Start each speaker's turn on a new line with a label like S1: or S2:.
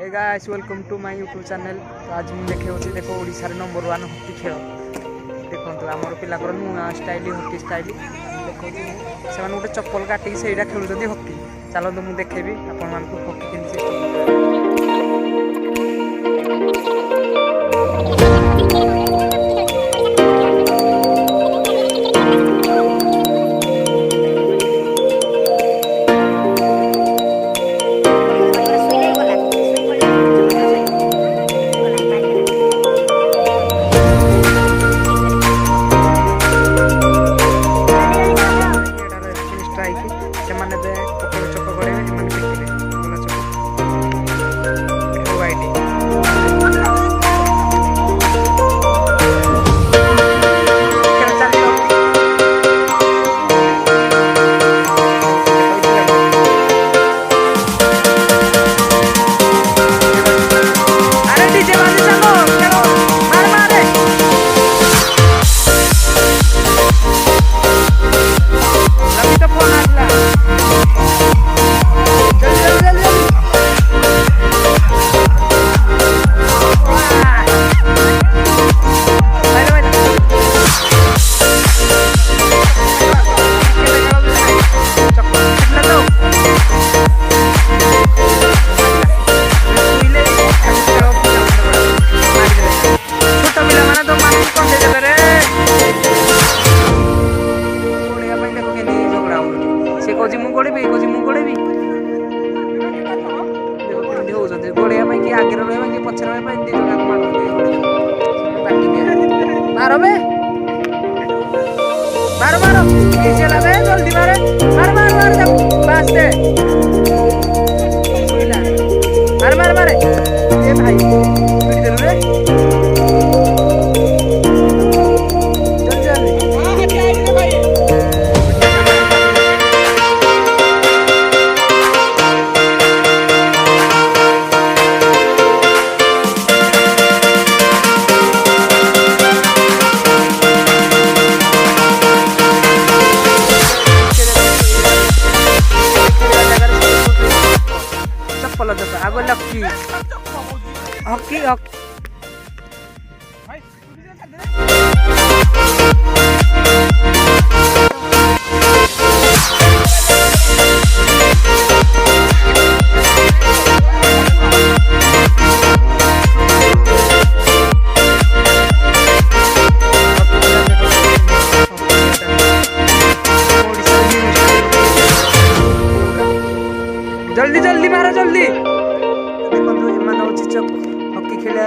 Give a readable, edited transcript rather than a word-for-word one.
S1: Hey guys, welcome to my YouTube channel. तो आज मुझे देखे देखो ओडिशा रे नंबर 1 हॉकी खेल देखो आमर पिला नुआ स्टाइल हॉकी स्टाइल देखो से गोटे चप्पल काटिक से खेलुंट हॉकी चलते मुझे देखेबी आपण मानक हॉकी केमती आगे रहा कि पछे रहा मारो बे मारो मारो जल्दी मारे मार मार मार बास दे मार मार मारे ए भाई पिट दे रे आगो लक्की हॉकी हॉकी जल्दी जल्दी मारो जल्दी हॉकी खेल